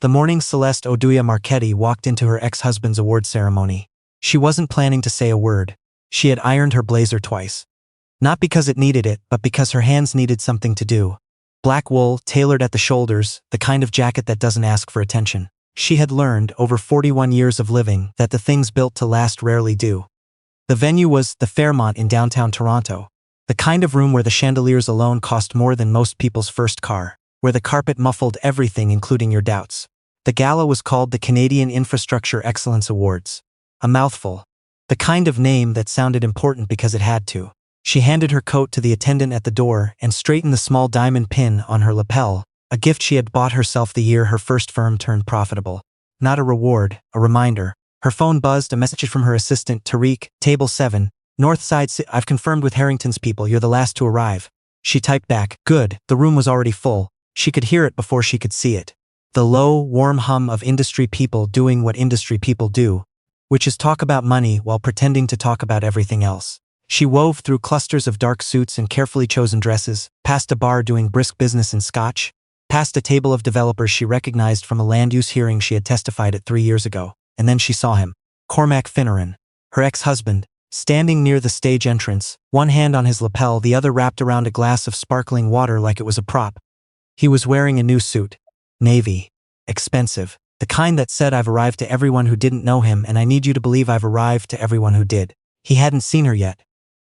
The morning Celeste Oduya Marchetti walked into her ex-husband's award ceremony. She wasn't planning to say a word. She had ironed her blazer twice. Not because it needed it, but because her hands needed something to do. Black wool, tailored at the shoulders, the kind of jacket that doesn't ask for attention. She had learned, over 41 years of living, that the things built to last rarely do. The venue was the Fairmont in downtown Toronto. The kind of room where the chandeliers alone cost more than most people's first car, where the carpet muffled everything including your doubts. The gala was called the Canadian Infrastructure Excellence Awards. A mouthful. The kind of name that sounded important because it had to. She handed her coat to the attendant at the door and straightened the small diamond pin on her lapel, a gift she had bought herself the year her first firm turned profitable. Not a reward, a reminder. Her phone buzzed, a message from her assistant, Tariq, Table 7, Northside. I've confirmed with Harrington's people, you're the last to arrive. She typed back, good. The room was already full. She could hear it before she could see it. The low, warm hum of industry people doing what industry people do, which is talk about money while pretending to talk about everything else. She wove through clusters of dark suits and carefully chosen dresses, past a bar doing brisk business in scotch, past a table of developers she recognized from a land use hearing she had testified at 3 years ago, and then she saw him. Cormac Finneran, her ex-husband, standing near the stage entrance, one hand on his lapel, the other wrapped around a glass of sparkling water like it was a prop. He was wearing a new suit. Navy. Expensive. The kind that said, I've arrived to everyone who didn't know him and I need you to believe I've arrived to everyone who did. He hadn't seen her yet.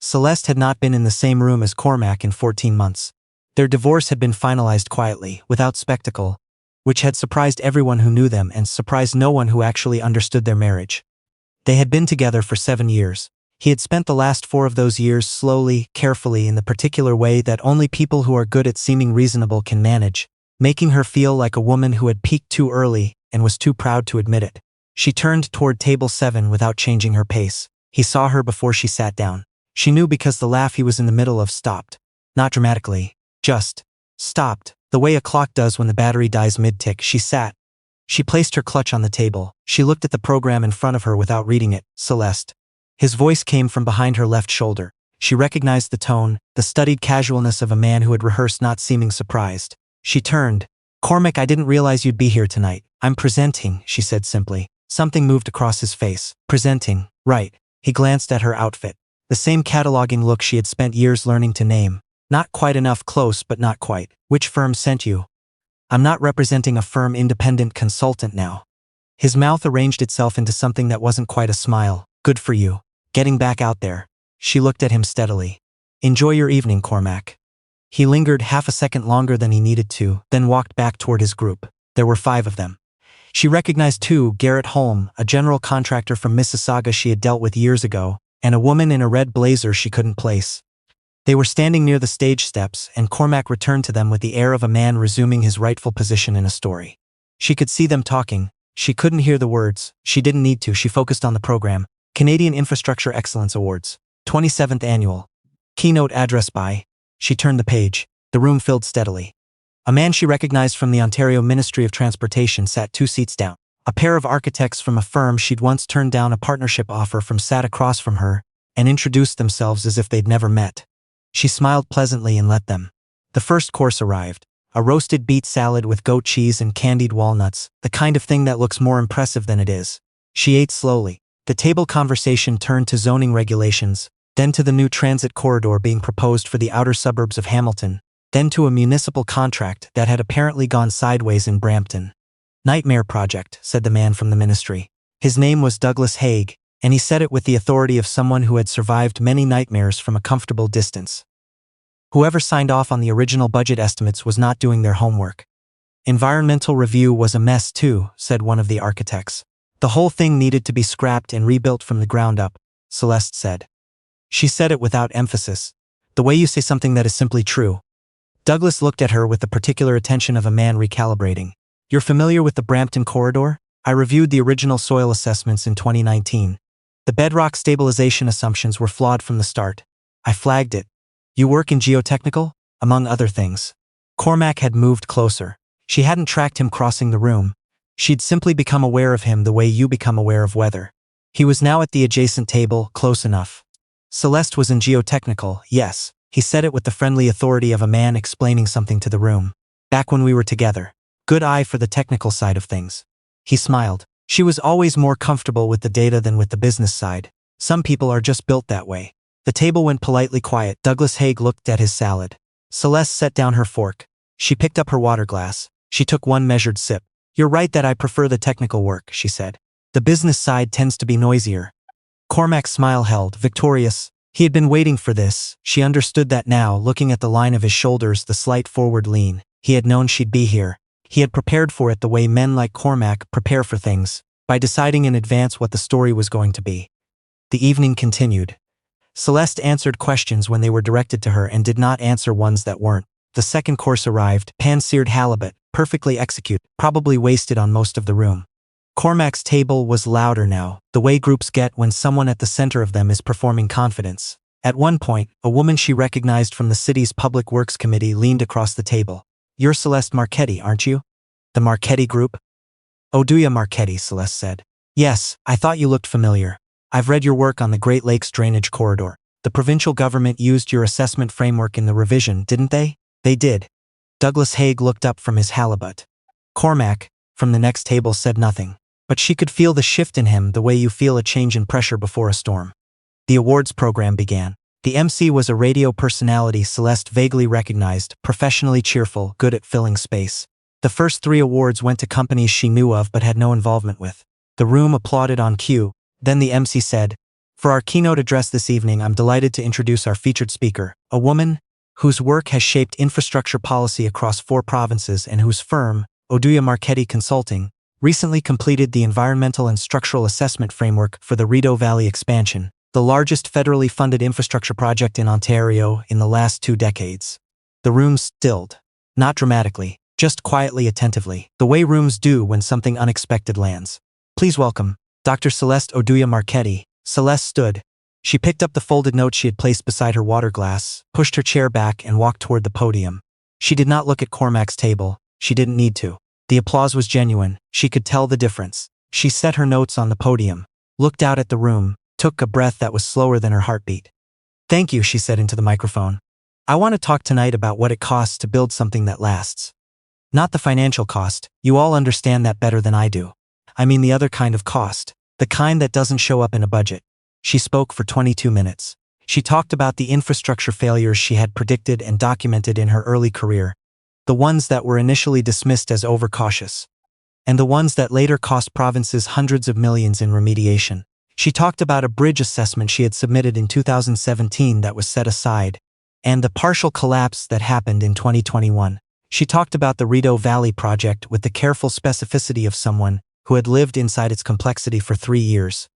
Celeste had not been in the same room as Cormac in 14 months. Their divorce had been finalized quietly, without spectacle, which had surprised everyone who knew them and surprised no one who actually understood their marriage. They had been together for 7 years. He had spent the last 4 of those years slowly, carefully, in the particular way that only people who are good at seeming reasonable can manage, making her feel like a woman who had peaked too early and was too proud to admit it. She turned toward Table 7 without changing her pace. He saw her before she sat down. She knew because the laugh he was in the middle of stopped. Not dramatically. Just stopped. The way a clock does when the battery dies mid-tick. She sat. She placed her clutch on the table. She looked at the program in front of her without reading it. Celeste. His voice came from behind her left shoulder. She recognized the tone, the studied casualness of a man who had rehearsed not seeming surprised. She turned. Cormac, I didn't realize you'd be here tonight. I'm presenting, she said simply. Something moved across his face. Presenting. Right. He glanced at her outfit. The same cataloging look she had spent years learning to name. Not quite enough, close but not quite. Which firm sent you? I'm not representing a firm, independent consultant now. His mouth arranged itself into something that wasn't quite a smile. Good for you. Getting back out there. She looked at him steadily. Enjoy your evening, Cormac. He lingered half a second longer than he needed to, then walked back toward his group. There were 5 of them. She recognized 2, Garrett Holm, a general contractor from Mississauga she had dealt with years ago, and a woman in a red blazer she couldn't place. They were standing near the stage steps, and Cormac returned to them with the air of a man resuming his rightful position in a story. She could see them talking. She couldn't hear the words. She didn't need to. She focused on the program. Canadian Infrastructure Excellence Awards. 27th Annual. Keynote address by. She turned the page. The room filled steadily. A man she recognized from the Ontario Ministry of Transportation sat 2 seats down. A pair of architects from a firm she'd once turned down a partnership offer from sat across from her and introduced themselves as if they'd never met. She smiled pleasantly and let them. The first course arrived. A roasted beet salad with goat cheese and candied walnuts, the kind of thing that looks more impressive than it is. She ate slowly. The table conversation turned to zoning regulations, then to the new transit corridor being proposed for the outer suburbs of Hamilton, then to a municipal contract that had apparently gone sideways in Brampton. Nightmare project, said the man from the ministry. His name was Douglas Haig, and he said it with the authority of someone who had survived many nightmares from a comfortable distance. Whoever signed off on the original budget estimates was not doing their homework. Environmental review was a mess too, said one of the architects. The whole thing needed to be scrapped and rebuilt from the ground up, Celeste said. She said it without emphasis. The way you say something that is simply true. Douglas looked at her with the particular attention of a man recalibrating. You're familiar with the Brampton corridor? I reviewed the original soil assessments in 2019. The bedrock stabilization assumptions were flawed from the start. I flagged it. You work in geotechnical? Among other things. Cormac had moved closer. She hadn't tracked him crossing the room. She'd simply become aware of him the way you become aware of weather. He was now at the adjacent table, close enough. Celeste was in geotechnical, yes. He said it with the friendly authority of a man explaining something to the room. Back when we were together. Good eye for the technical side of things. He smiled. She was always more comfortable with the data than with the business side. Some people are just built that way. The table went politely quiet. Douglas Haig looked at his salad. Celeste set down her fork. She picked up her water glass. She took one measured sip. You're right that I prefer the technical work, she said. The business side tends to be noisier. Cormac's smile held, victorious. He had been waiting for this. She understood that now, looking at the line of his shoulders, the slight forward lean. He had known she'd be here. He had prepared for it the way men like Cormac prepare for things, by deciding in advance what the story was going to be. The evening continued. Celeste answered questions when they were directed to her and did not answer ones that weren't. The second course arrived, pan-seared halibut, perfectly executed, probably wasted on most of the room. Cormac's table was louder now, the way groups get when someone at the center of them is performing confidence. At one point, a woman she recognized from the city's Public Works Committee leaned across the table. You're Celeste Marchetti, aren't you? The Marchetti Group? Oduya Marchetti, Celeste said. Yes, I thought you looked familiar. I've read your work on the Great Lakes Drainage Corridor. The provincial government used your assessment framework in the revision, didn't they? They did. Douglas Haig looked up from his halibut. Cormac, from the next table, said nothing. But she could feel the shift in him the way you feel a change in pressure before a storm. The awards program began. The MC was a radio personality Celeste vaguely recognized, professionally cheerful, good at filling space. The first 3 awards went to companies she knew of but had no involvement with. The room applauded on cue. Then the MC said, for our keynote address this evening, I'm delighted to introduce our featured speaker, a woman whose work has shaped infrastructure policy across 4 provinces and whose firm, Oduya Marchetti Consulting, recently completed the Environmental and Structural Assessment Framework for the Rideau Valley Expansion, the largest federally funded infrastructure project in Ontario in the last 2 decades. The room stilled. Not dramatically, just quietly, attentively, the way rooms do when something unexpected lands. Please welcome Dr. Celeste Oduya Marchetti. Celeste stood. She picked up the folded note she had placed beside her water glass, pushed her chair back and walked toward the podium. She did not look at Cormac's table. She didn't need to. The applause was genuine. She could tell the difference. She set her notes on the podium, looked out at the room, took a breath that was slower than her heartbeat. Thank you, she said into the microphone. I want to talk tonight about what it costs to build something that lasts. Not the financial cost. You all understand that better than I do. I mean the other kind of cost. The kind that doesn't show up in a budget. She spoke for 22 minutes. She talked about the infrastructure failures she had predicted and documented in her early career. The ones that were initially dismissed as overcautious. And the ones that later cost provinces hundreds of millions in remediation. She talked about a bridge assessment she had submitted in 2017 that was set aside, and the partial collapse that happened in 2021. She talked about the Rideau Valley project with the careful specificity of someone who had lived inside its complexity for 3 years.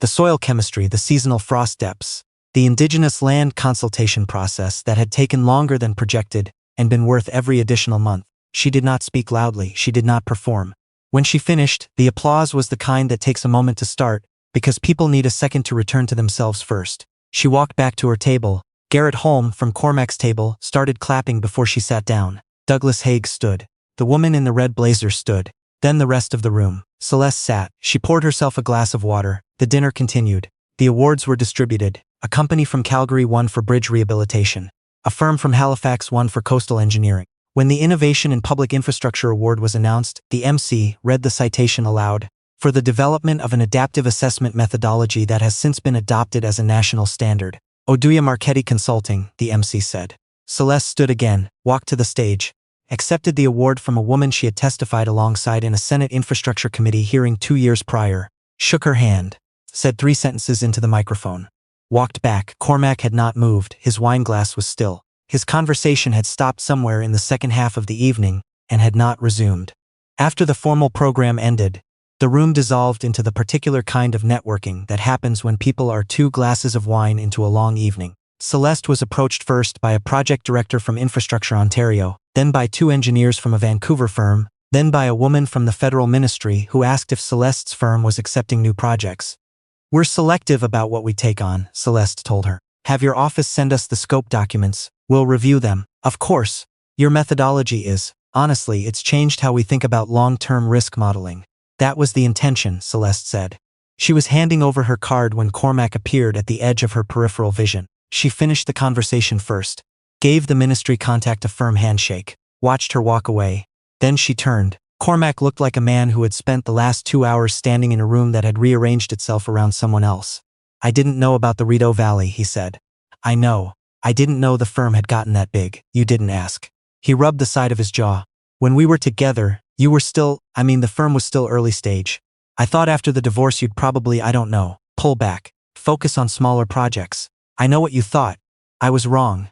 The soil chemistry, the seasonal frost depths, the indigenous land consultation process that had taken longer than projected and been worth every additional month. She did not speak loudly, she did not perform. When she finished, the applause was the kind that takes a moment to start, because people need a second to return to themselves first. She walked back to her table. Garrett Holm, from Cormac's table, started clapping before she sat down. Douglas Haig stood. The woman in the red blazer stood. Then the rest of the room. Celeste sat. She poured herself a glass of water. The dinner continued. The awards were distributed. A company from Calgary won for bridge rehabilitation. A firm from Halifax won for coastal engineering. When the Innovation in Public Infrastructure Award was announced, the MC read the citation aloud. For the development of an adaptive assessment methodology that has since been adopted as a national standard. Oduya Marchetti Consulting, the MC said. Celeste stood again, walked to the stage, accepted the award from a woman she had testified alongside in a Senate Infrastructure Committee hearing 2 years prior, shook her hand, said 3 sentences into the microphone, walked back. Cormac had not moved, his wine glass was still. His conversation had stopped somewhere in the second half of the evening and had not resumed. After the formal program ended, the room dissolved into the particular kind of networking that happens when people are 2 glasses of wine into a long evening. Celeste was approached first by a project director from Infrastructure Ontario, then by 2 engineers from a Vancouver firm, then by a woman from the federal ministry who asked if Celeste's firm was accepting new projects. We're selective about what we take on, Celeste told her. Have your office send us the scope documents, we'll review them. Of course. Your methodology is, honestly, it's changed how we think about long-term risk modeling. That was the intention, Celeste said. She was handing over her card when Cormac appeared at the edge of her peripheral vision. She finished the conversation first, gave the ministry contact a firm handshake, watched her walk away, Then she turned. Cormac looked like a man who had spent the last 2 hours standing in a room that had rearranged itself around someone else. I didn't know about the Rideau Valley, he said. I know. I didn't know the firm had gotten that big. You didn't ask. He rubbed the side of his jaw. When we were together, you were still, the firm was still early stage. I thought after the divorce you'd probably, I don't know, pull back, focus on smaller projects. I know what you thought. I was wrong.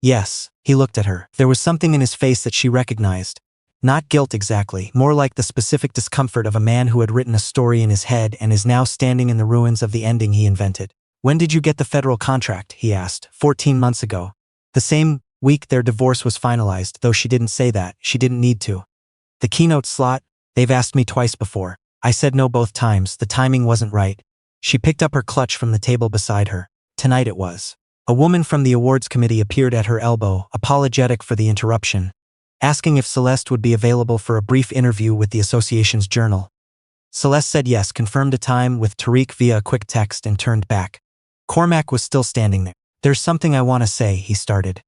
Yes, he looked at her. There was something in his face that she recognized. Not guilt exactly, more like the specific discomfort of a man who had written a story in his head and is now standing in the ruins of the ending he invented. When did you get the federal contract? He asked. 14 months ago. The same week their divorce was finalized, though she didn't say that. She didn't need to. The keynote slot? They've asked me twice before. I said no both times. The timing wasn't right. She picked up her clutch from the table beside her. Tonight it was. A woman from the awards committee appeared at her elbow, apologetic for the interruption, asking if Celeste would be available for a brief interview with the association's journal. Celeste said yes, confirmed a time with Tariq via a quick text, and turned back. Cormac was still standing there. There's something I want to say, he started.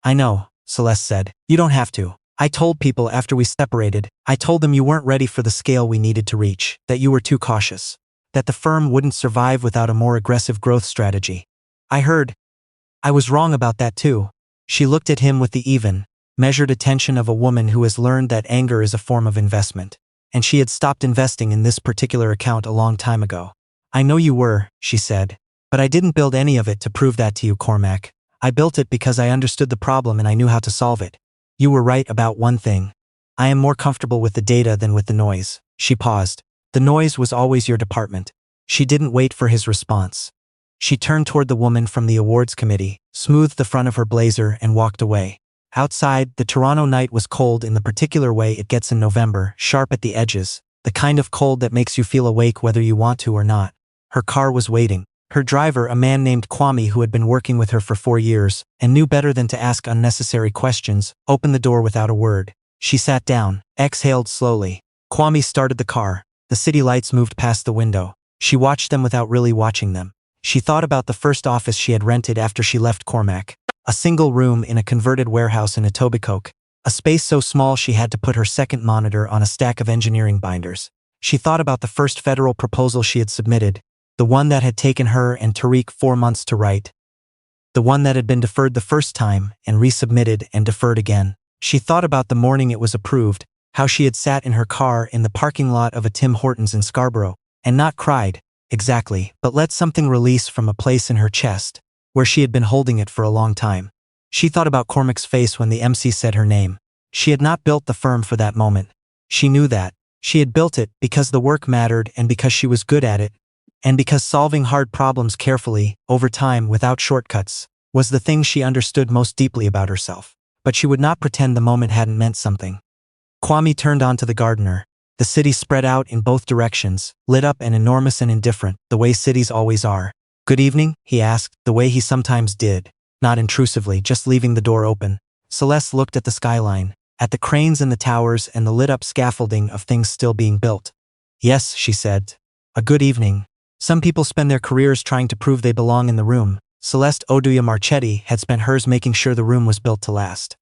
I know, Celeste said. You don't have to. I told people after we separated, I told them you weren't ready for the scale we needed to reach, that you were too cautious, that the firm wouldn't survive without a more aggressive growth strategy. I heard. I was wrong about that too. She looked at him with the even, measured attention of a woman who has learned that anger is a form of investment, and she had stopped investing in this particular account a long time ago. I know you were, she said, but I didn't build any of it to prove that to you, Cormac. I built it because I understood the problem and I knew how to solve it. You were right about one thing. I am more comfortable with the data than with the noise. She paused. The noise was always your department. She didn't wait for his response. She turned toward the woman from the awards committee, smoothed the front of her blazer, and walked away. Outside, the Toronto night was cold in the particular way it gets in November, sharp at the edges, the kind of cold that makes you feel awake whether you want to or not. Her car was waiting. Her driver, a man named Kwame who had been working with her for 4 years, and knew better than to ask unnecessary questions, opened the door without a word. She sat down, exhaled slowly. Kwame started the car. The city lights moved past the window. She watched them without really watching them. She thought about the first office she had rented after she left Cormac. A single room in a converted warehouse in Etobicoke. A space so small she had to put her second monitor on a stack of engineering binders. She thought about the first federal proposal she had submitted, the one that had taken her and Tariq 4 months to write. The one that had been deferred the first time and resubmitted and deferred again. She thought about the morning it was approved, how she had sat in her car in the parking lot of a Tim Hortons in Scarborough, and not cried, exactly, but let something release from a place in her chest, where she had been holding it for a long time. She thought about Cormac's face when the MC said her name. She had not built the firm for that moment. She knew that. She had built it because the work mattered and because she was good at it, and because solving hard problems carefully, over time, without shortcuts, was the thing she understood most deeply about herself. But she would not pretend the moment hadn't meant something. Kwame turned onto the gardener. The city spread out in both directions, lit up and enormous and indifferent, the way cities always are. Good evening, he asked, the way he sometimes did, not intrusively, just leaving the door open. Celeste looked at the skyline, at the cranes and the towers and the lit-up scaffolding of things still being built. Yes, she said. A good evening. Some people spend their careers trying to prove they belong in the room. Celeste Oduya Marchetti had spent hers making sure the room was built to last.